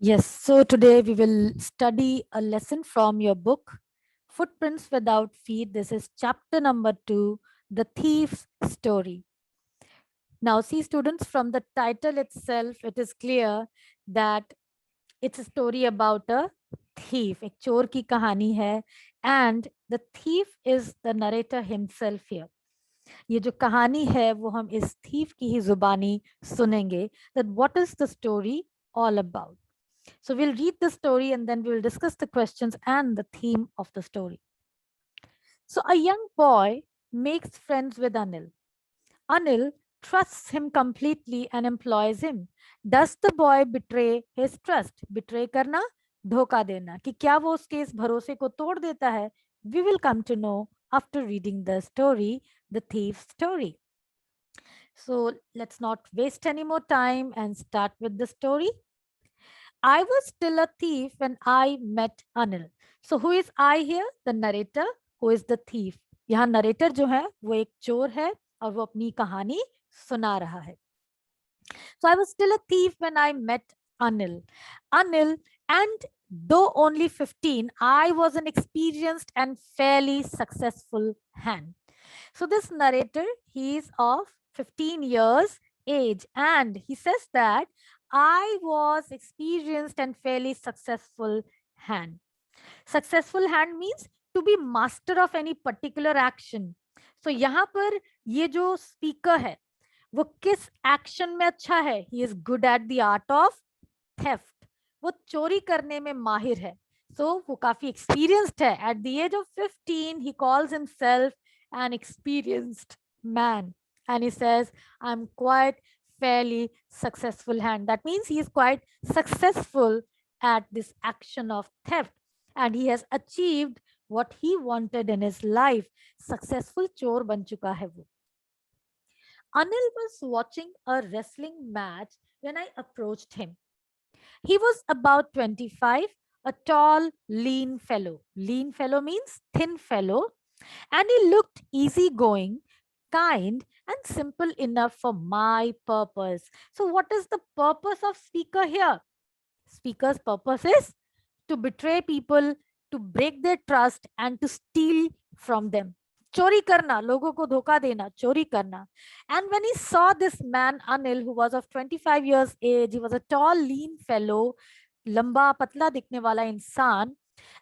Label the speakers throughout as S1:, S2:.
S1: Yes, so today we will study a lesson from your book, Footprints Without Feet. This is chapter number 2, The Thief's Story. Now, see, students, from the title itself, it is clear that it's a story about a thief. एक चोर की कहानी है, and the thief is the narrator himself here. ये जो कहानी है वो हम इस thief की ही जुबानी सुनेंगे. That what is the story all about? So we'll read the story and then we'll discuss the questions and the theme of the story. So a young boy makes friends with Anil. Anil trusts him completely and employs him. Does the boy betray his trust? Betray करना, धोखा देना. कि क्या वो उसके इस भरोसे को तोड़ देता है? We will come to know after reading the story, the thief's story. So let's not waste any more time and start with the story. I was still a thief when I met Anil. So who is I here? The narrator. Who is the thief? यहाँ narrator जो है वो एक चोर है और वो अपनी कहानी सुना रहा है. So I was still a thief when I met Anil. Anil, and though only 15, I was an experienced and fairly successful hand. So this narrator, he is of 15 years age, and he says that I was experienced and fairly successful hand. Successful hand means to be master of any particular action. So यहाँ पर ये जो speaker है वो किस action में अच्छा है? He is good at the art of theft. वो चोरी करने में माहिर है. वो काफी एक्सपीरियंस्ड है. At the age of 15 he calls himself an experienced man and he says, I'm quite fairly successful hand. That means he is quite successful at this action of theft and he has achieved what he wanted in his life. Successful चोर बन चुका है वो. Anil was watching a wrestling match when I approached him. He was about 25, a tall, lean fellow. Lean fellow means thin fellow, and he looked easygoing, kind, and simple enough for my purpose. So, what is the purpose of speaker here? Speaker's purpose is to betray people, to break their trust, and to steal from them. चोरी करना, लोगों को धोखा देना, चोरी करना. And when he saw this man Anil, who was of 25 years age, he was a tall, lean fellow, लंबा पतला दिखने वाला इंसान,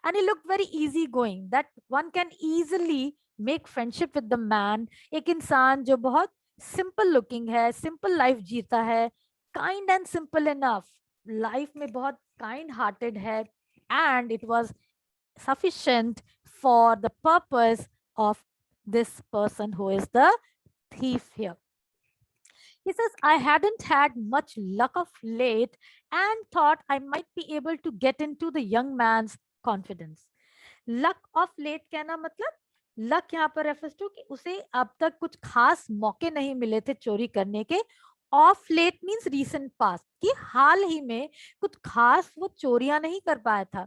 S1: and he looked very easy going, that one can easily make friendship with the man. एक इंसान जो बहुत simple looking है, simple life जीता है, kind and simple enough, life में बहुत kind hearted है, and it was sufficient for the purpose of this person who is the thief here. He says, I hadn't had much luck of late and thought I might be able to get into the young man's confidence. Luck of late कहना मतलब luck यहाँ पर refers to कि उसे अब तक कुछ खास मौके नहीं मिले थे चोरी करने के. Of late means recent past, कि हाल ही में कुछ खास वो चोरियां नहीं कर पाया था.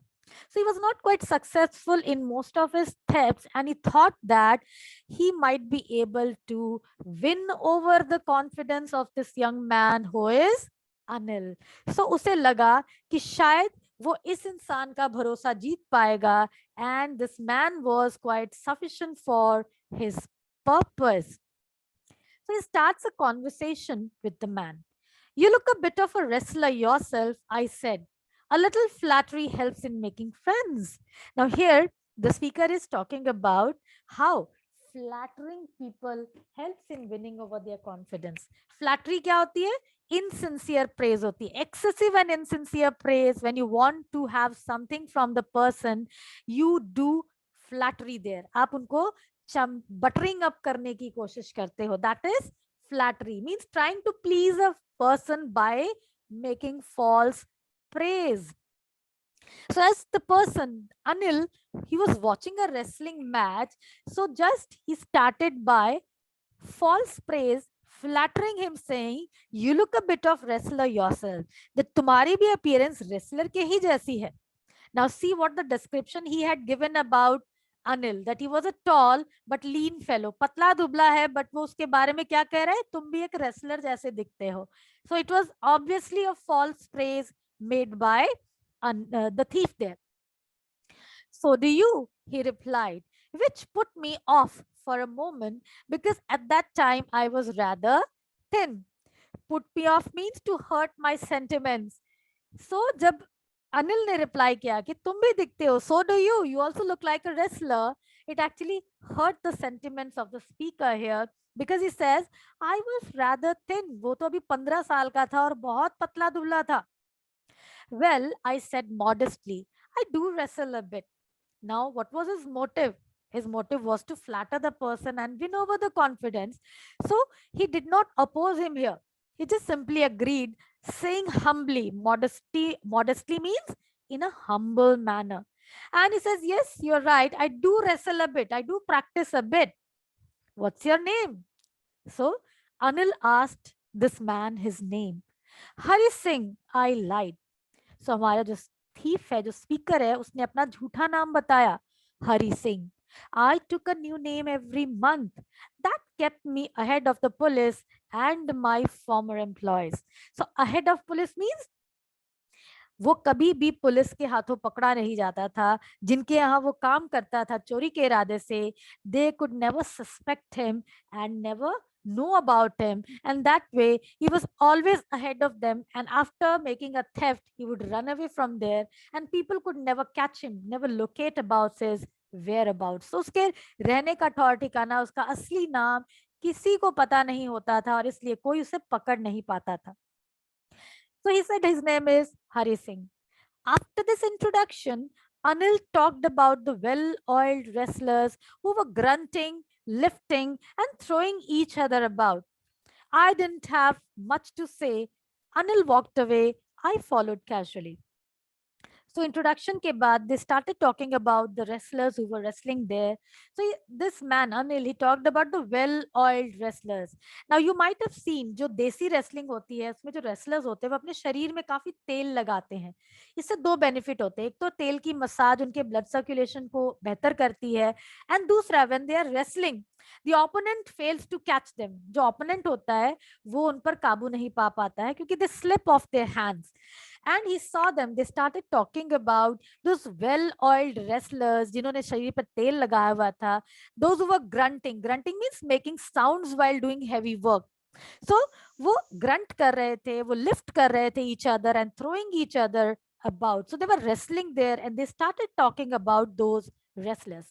S1: So he was not quite successful in most of his thefts, and he thought that he might be able to win over the confidence of this young man who is Anil. So उसे लगा कि शायद वो इस इंसान का भरोसा जीत पाएगा, and this man was quite sufficient for his purpose. So he starts a conversation with the man. You look a bit of a wrestler yourself, I said. A little flattery helps in making friends. Now, here the speaker is talking about how flattering people helps in winning over their confidence. Flattery क्या होती है? Insincere praise होती है. Excessive and insincere praise. When you want to have something from the person, you do flattery there. आप उनको buttering up करने की कोशिश करते हो. That is flattery. Means trying to please a person by making false praise. So as the person, Anil, he was watching a wrestling match. So just he started by false praise, flattering him, saying, you look a bit of wrestler yourself. That तुम्हारी भी appearance wrestler के ही जैसी है. Now see what the description he had given about Anil, that he was a tall but lean fellow. पतला दुबला है, but वो उसके बारे में क्या कह रहा है? तुम भी एक wrestler जैसे दिखते हो. So it was obviously a false praise, made by the thief there. So do you, he replied, which put me off for a moment because at that time I was rather thin. Put me off means to hurt my sentiments. So जब अनिल ने reply किया कि तुम भी दिखते हो, so do you also look like a wrestler, it actually hurt the sentiments of the speaker here because he says I was rather thin. वो तो अभी 15 साल का था और बहुत पतला दुबला था. Well, I said modestly, I do wrestle a bit. Now, what was his motive? His motive was to flatter the person and win over the confidence. So he did not oppose him here. He just simply agreed, saying humbly, modestly means in a humble manner. And he says, yes, you're right. I do wrestle a bit. I do practice a bit. What's your name? So Anil asked this man his name. Hari Singh, I lied. सो हमारा जो thief है, जो speaker है, उसने अपना झूठा नाम बताया, Hari Singh. I took a new name every month. That kept me ahead of the police and my former employees. So ahead of police means वो कभी भी पुलिस के हाथों पकड़ा नहीं जाता था. जिनके यहाँ वो काम करता था चोरी के इरादे से, they could never suspect him and never know about him, and that way he was always ahead of them, and after making a theft he would run away from there and people could never catch him, never locate about his whereabouts. So उसके रहने का ठौर ठिकाना, उसका असली नाम किसी को पता नहीं होता था और इसलिए कोई उसे पकड़ नहीं पाता था. So he said his name is Hari Singh. After this introduction, Anil talked about the well-oiled wrestlers who were grunting, lifting, and throwing each other about. I didn't have much to say. Anil walked away. I followed casually. So introduction ke baad, they started talking about the wrestlers who were wrestling there. So this man, Anil, he talked about the well-oiled wrestlers. Now you might have seen जो देसी wrestling होती है, उसमें जो wrestlers होते हैं वो अपने शरीर में काफी तेल लगाते हैं. इससे दो benefit होते हैं. एक तो तेल की मसाज उनके blood circulation को बेहतर करती है, and दूसरा when they are wrestling, the opponent fails to catch them. जो opponent होता है वो उन पर काबू नहीं पा पाता है क्योंकि they slip off their hands. And he saw them, they started talking about those well-oiled wrestlers जिन्होंने शरीर पर तेल लगाया हुआ था, those who were grunting means making sounds while doing heavy work. So वो grunt कर रहे थे, वो lift कर रहे थे each other and throwing each other about. So they were wrestling there and they started talking about those wrestlers.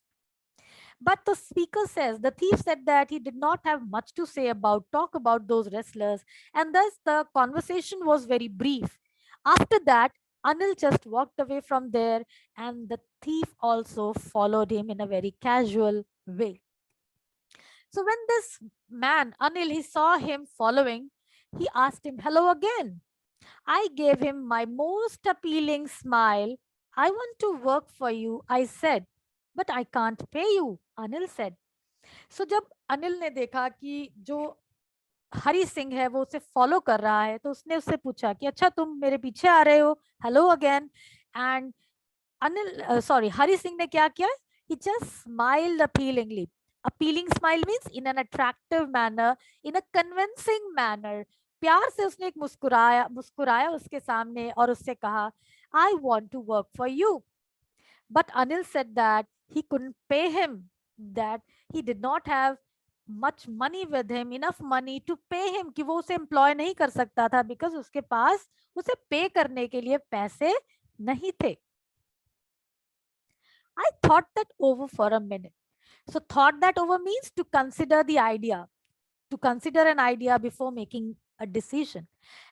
S1: But the speaker says, the thief said that he did not have much to say talk about those wrestlers, and thus the conversation was very brief. After that, Anil just walked away from there, and the thief also followed him in a very casual way. So when this man, Anil, he saw him following, he asked him, hello again. I gave him my most appealing smile. I want to work for you, I said, but I can't pay you, Anil said. So जब अनिल ने देखा कि जो हरी सिंह है वो उसे follow कर रहा है, तो उसने उससे पूछा कि अच्छा तुम मेरे पीछे आ रहे हो, hello again. And Anil sorry Hari Singh ने क्या किया, he just smiled appealingly. Appealing smile means in an attractive manner, in a convincing manner. प्यार से उसने एक मुस्कुराया मुस्कुराया उसके सामने और उससे कहा, I want to work for you. But Anil said that he couldn't pay him, that he did not have much money with him, enough money to pay him, कि वो उसे employ नहीं कर सकता था because उसके पास उसे pay करने के लिए पैसे नहीं थे. I thought that over for a minute. So thought that over means to consider the idea, to consider an idea before making a decision.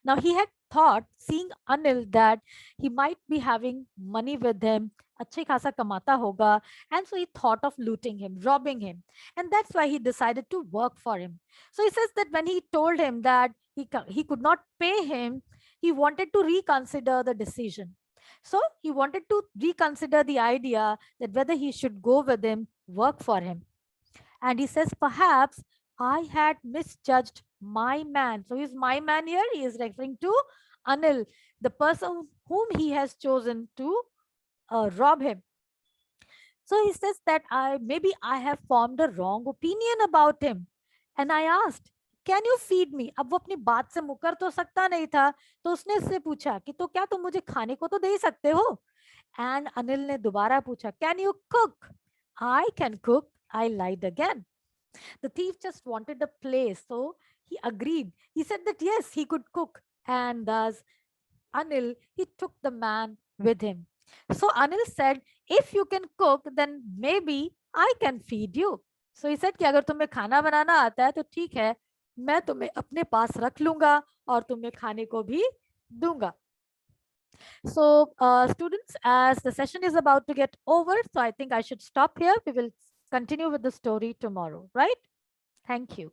S1: Now he had thought, seeing Anil, that he might be having money with him, अच्छे खासा कमाता होगा, and so he thought of looting him, robbing him, and that's why he decided to work for him. So he says that when he told him that he could not pay him, he wanted to reconsider the decision. So he wanted to reconsider the idea that whether he should go with him, work for him. And he says, perhaps I had misjudged my man. So he's my man here. He is referring to Anil, the person whom he has chosen to rob him. So he says that maybe I have formed a wrong opinion about him. And I asked, can you feed me? अब वो अपनी बात से मुकर तो सकता नहीं था, तो उसने इससे पूछा कि तो क्या तुम मुझे खाने को तो दे ही सकते हो? एंड अनिल ने दोबारा पूछा, can you cook? I can cook, I lied again. The thief just wanted a place, so he agreed. He said that yes, he could cook, and thus Anil, he took the man with him. So Anil said, if you can cook, then maybe I can feed you. So he said कि अगर तुम्हें खाना बनाना आता है तो ठीक है, मैं तुम्हें अपने पास रख लूंगा और तुम्हें खाने को भी दूंगा. So, students, as the session is about to get over, so I think I should stop here. We will continue with the story tomorrow, right? Thank you.